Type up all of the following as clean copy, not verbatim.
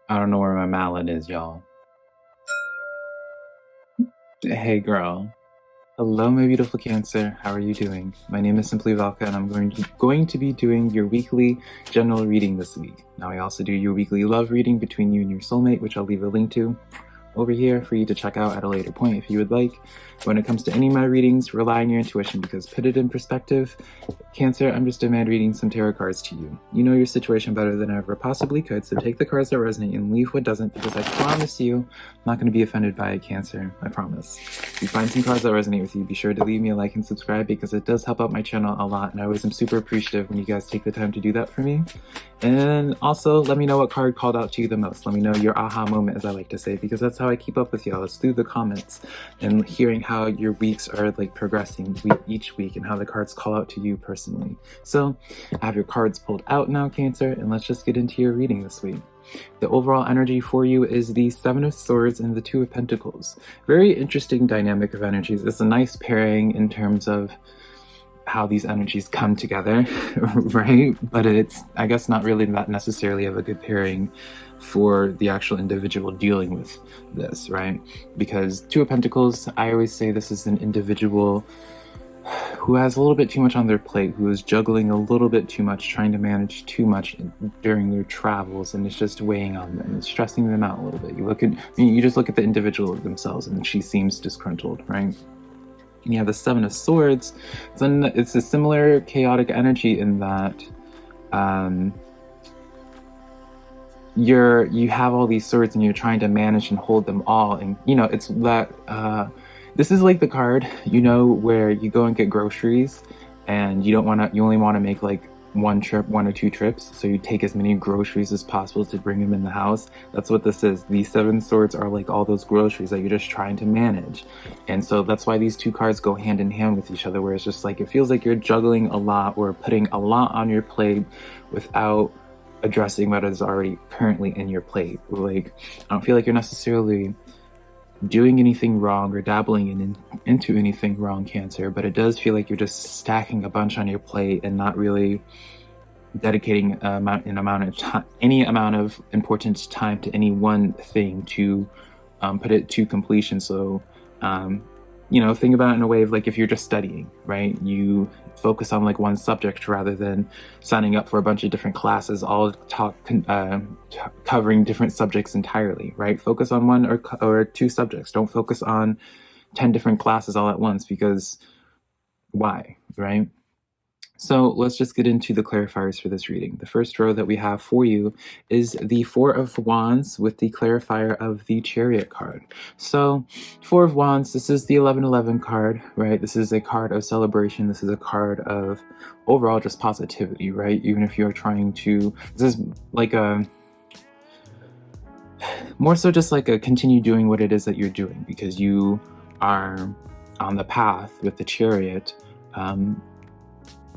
I don't know where my mallet is, y'all. Hey, girl. Hello, my beautiful Cancer. How are you doing? My name is SimplyVelca, and I'm going to be doing your weekly general reading this week. Now, I also do your weekly love reading between you and your soulmate, which I'll leave a link to over here for you to check out at a later point if you would like. When it comes to any of my readings, rely on your intuition because put it in perspective, Cancer, I'm just a man reading some tarot cards to you. You know your situation better than I ever possibly could, so take the cards that resonate and leave what doesn't, because I promise you, I'm not going to be offended by it, Cancer. I promise. If you find some cards that resonate with you, be sure to leave me a like and subscribe because it does help out my channel a lot, and I always am super appreciative when you guys take the time to do that for me. And also, let me know what card called out to you the most. Let me know your aha moment, as I like to say, because that's how I keep up with y'all. It's through the comments and hearing how your weeks are like progressing each week and how the cards call out to you personally. So, I have your cards pulled out now, Cancer, and let's just get into your reading this week. The overall energy for you is the Seven of Swords and the Two of Pentacles. Very interesting dynamic of energies. It's a nice pairing in terms of how these energies come together, right? But it's, I guess, not really that necessarily of a good pairing for the actual individual dealing with this, right? Because Two of Pentacles, I always say this is an individual who has a little bit too much on their plate, who is juggling a little bit too much, trying to manage too much during their travels, and it's just weighing on them. It's stressing them out a little bit. You just look at the individual themselves, and she seems disgruntled, right? And you have the Seven of Swords. It's a similar chaotic energy in that you have all these swords and you're trying to manage and hold them all, and it's that this is like the card, where you go and get groceries and you only want to make like one or two trips, so you take as many groceries as possible to bring them in the house. That's what this is. These Seven Swords are like all those groceries that you're just trying to manage, and so that's why these two cards go hand in hand with each other, where it's just like it feels like you're juggling a lot or putting a lot on your plate without addressing what is already currently in your plate. Like, I don't feel like you're necessarily doing anything wrong or dabbling into anything wrong, Cancer, but it does feel like you're just stacking a bunch on your plate and not really dedicating any amount of important time to any one thing to put it to completion. So think about it in a way of like if you're just studying, right? You focus on like one subject rather than signing up for a bunch of different classes, all covering different subjects entirely, right? Focus on one or two subjects. Don't focus on 10 different classes all at once, because why, right? So let's just get into the clarifiers for this reading. The first row that we have for you is the Four of Wands with the clarifier of the Chariot card. So Four of Wands, this is the 1111 card, right? This is a card of celebration. This is a card of overall just positivity, right? Even if you're trying to, this is like more so just like a continue doing what it is that you're doing, because you are on the path with the Chariot,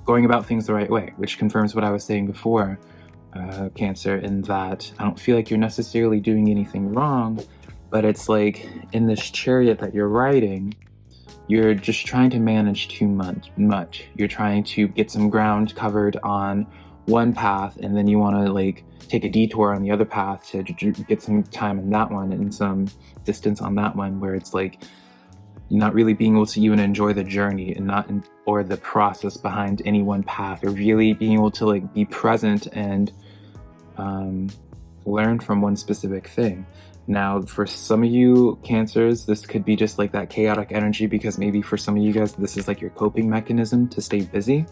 going about things the right way, which confirms what I was saying before, Cancer, in that I don't feel like you're necessarily doing anything wrong, but it's like in this Chariot that you're riding, you're just trying to manage too much. You're trying to get some ground covered on one path, and then you want to like take a detour on the other path to get some time in that one and some distance on that one, where it's like not really being able to even enjoy the journey and or the process behind any one path, or really being able to like be present and learn from one specific thing. Now, for some of you Cancers, this could be just like that chaotic energy, because maybe for some of you guys, this is like your coping mechanism to stay busy.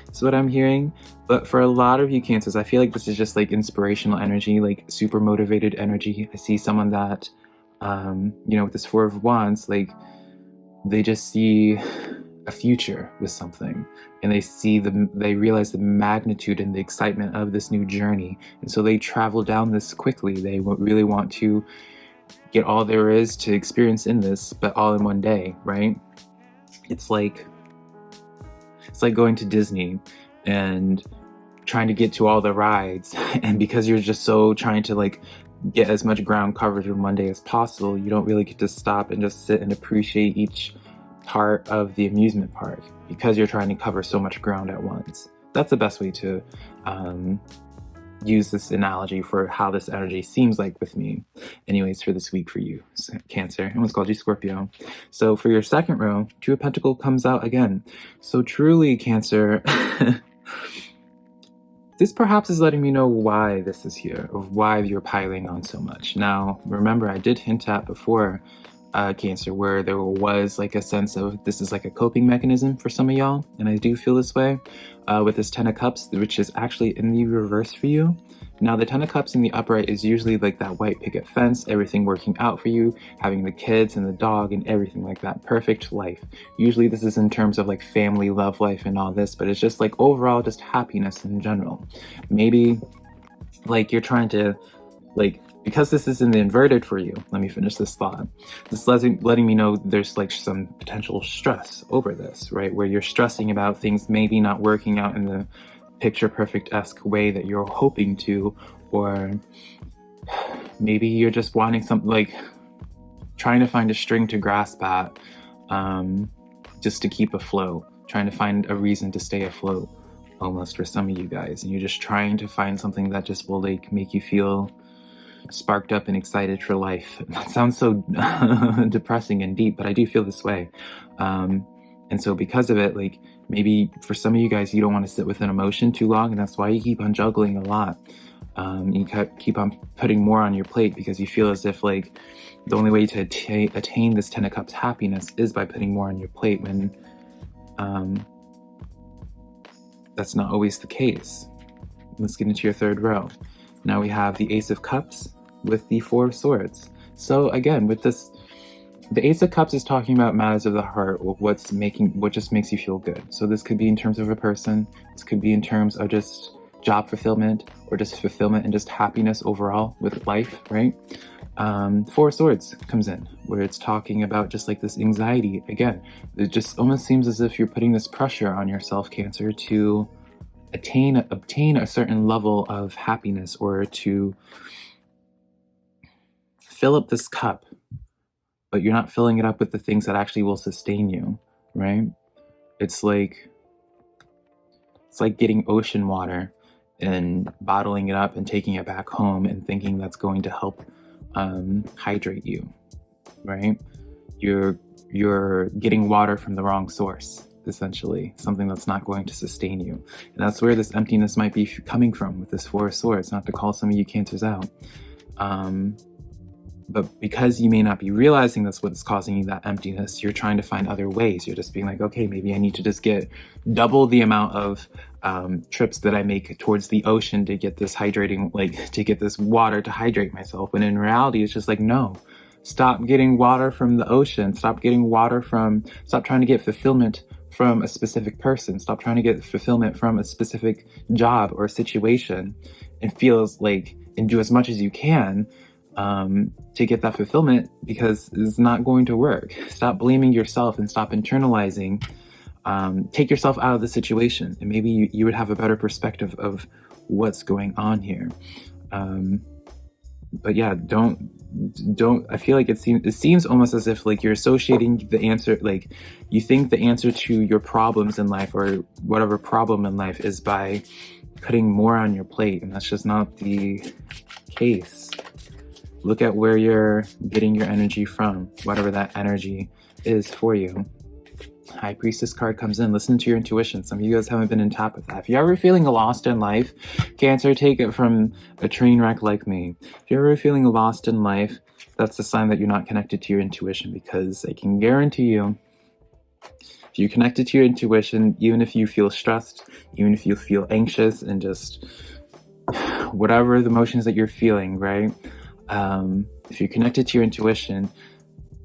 That's what I'm hearing. But for a lot of you Cancers, I feel like this is just like inspirational energy, like super motivated energy. I see someone that, with this Four of Wands, like they just see a future with something, and they realize the magnitude and the excitement of this new journey, and so they travel down this quickly. They really want to get all there is to experience in this, but all in one day, right? It's like going to Disney and trying to get to all the rides, and because you're just so trying to like get as much ground coverage in one day as possible, you don't really get to stop and just sit and appreciate each part of the amusement park, because you're trying to cover so much ground at once. That's the best way to use this analogy for how this energy seems like with me. Anyways, for this week for you, Cancer. I almost called you Scorpio. So for your second row, Two of Pentacles comes out again. So truly, Cancer, this perhaps is letting me know why this is here, of why you're piling on so much. Now, remember, I did hint at before, Cancer, where there was like a sense of this is like a coping mechanism for some of y'all, and I do feel this way with this Ten of Cups, which is actually in the reverse for you. Now, the Ten of Cups in the upright is usually like that white picket fence, everything working out for you, having the kids and the dog and everything like that, perfect life. Usually this is in terms of like family, love life and all this, but it's just like overall just happiness in general. Maybe like you're trying to like, because this is in the inverted for you, let me finish this thought. This letting me know there's like some potential stress over this, right? Where you're stressing about things maybe not working out in the picture perfect-esque way that you're hoping to, or maybe you're just wanting something like trying to find a string to grasp at just to keep afloat, trying to find a reason to stay afloat almost for some of you guys. And you're just trying to find something that just will like make you feel sparked up and excited for life. That sounds so depressing and deep, but I do feel this way. And so because of it, like maybe for some of you guys, you don't want to sit with an emotion too long, and that's why you keep on juggling a lot. You keep on putting more on your plate because you feel as if like the only way to attain this Ten of Cups happiness is by putting more on your plate, when that's not always the case. Let's get into your third row. Now we have the Ace of Cups with the Four of Swords. So again, with this, the Ace of Cups is talking about matters of the heart, or what just makes you feel good. So this could be in terms of a person, this could be in terms of just job fulfillment, or just fulfillment and just happiness overall with life, right? Four of Swords comes in, where it's talking about just like this anxiety. Again, it just almost seems as if you're putting this pressure on yourself, Cancer, to obtain a certain level of happiness, or to fill up this cup, but you're not filling it up with the things that actually will sustain you, right? It's like getting ocean water and bottling it up and taking it back home and thinking that's going to help hydrate you, right? You're getting water from the wrong source, essentially, something that's not going to sustain you. And that's where this emptiness might be coming from with this Four of Swords, not to call some of you Cancers out. But because you may not be realizing that's what's causing you that emptiness, you're trying to find other ways. You're just being like, okay, maybe I need to just get double the amount of trips that I make towards the ocean to get this hydrating, like to get this water to hydrate myself. When in reality, it's just like, no, stop getting water from the ocean. Stop trying to get fulfillment from a specific person. Stop trying to get fulfillment from a specific job or situation, and do as much as you can to get that fulfillment, because it's not going to work. Stop blaming yourself and stop internalizing. Take yourself out of the situation, and maybe you would have a better perspective of what's going on here. But yeah, don't. I feel like it seems almost as if like you're associating the answer, like you think the answer to your problems in life, or whatever problem in life, is by putting more on your plate, and that's just not the case. Look at where you're getting your energy from, whatever that energy is for you. High Priestess card comes in. Listen to your intuition. Some of you guys haven't been in tap with that. If you're ever feeling lost in life, Cancer, take it from a train wreck like me. If you're ever feeling lost in life, that's a sign that you're not connected to your intuition, because I can guarantee you, if you're connected to your intuition, even if you feel stressed, even if you feel anxious, and just whatever the emotions that you're feeling, right? If you're connected to your intuition,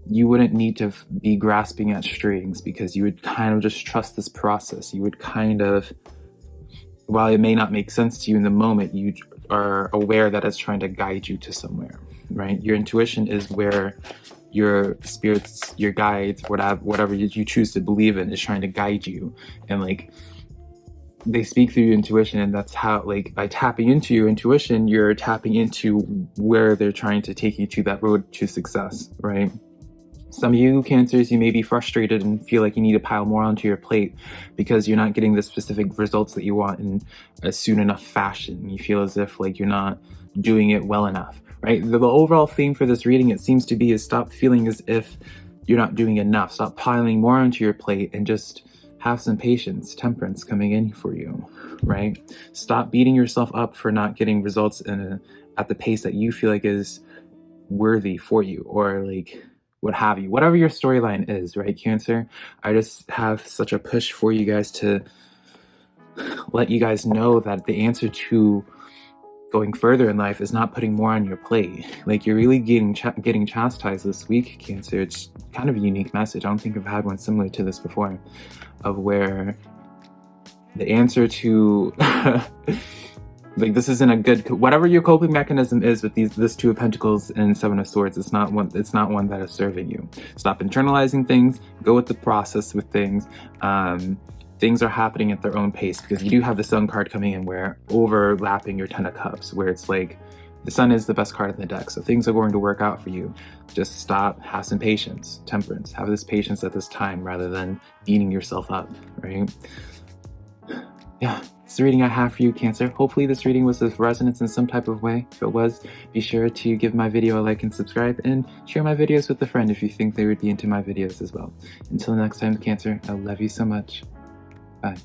you wouldn't need to be grasping at strings, because you would kind of just trust this process. You would kind of, while it may not make sense to you in the moment, you are aware that it's trying to guide you to somewhere, right? Your intuition is where your spirits, your guides, whatever you choose to believe in, is trying to guide you. And like, they speak through your intuition, and that's how, like, by tapping into your intuition, you're tapping into where they're trying to take you to, that road to success, right? Some of you Cancers, you may be frustrated and feel like you need to pile more onto your plate because you're not getting the specific results that you want in a soon enough fashion. You feel as if like you're not doing it well enough, right? The overall theme for this reading, it seems to be, is stop feeling as if you're not doing enough. Stop piling more onto your plate and just have some patience, temperance coming in for you, right? Stop beating yourself up for not getting results at the pace that you feel like is worthy for you, or like what have you, whatever your storyline is, right, Cancer? I just have such a push for you guys to let you guys know that the answer to going further in life is not putting more on your plate. Like, you're really getting chastised this week, Cancer. It's kind of a unique message. I don't think I've had one similar to this before, of where the answer to like, this isn't a good, whatever your coping mechanism is with this Two of Pentacles and Seven of Swords, it's not one that is serving you. Stop internalizing things, go with the process with things. Things are happening at their own pace, because you do have the Sun card coming in, where overlapping your Ten of Cups, where it's like the Sun is the best card in the deck, so things are going to work out for you. Just stop, have some patience, temperance, have this patience at this time rather than beating yourself up, right? Yeah, it's the reading I have for you, Cancer. Hopefully this reading was of resonance in some type of way. If it was, be sure to give my video a like and subscribe, and share my videos with a friend if you think they would be into my videos as well. Until next time, Cancer, I love you so much. Bye.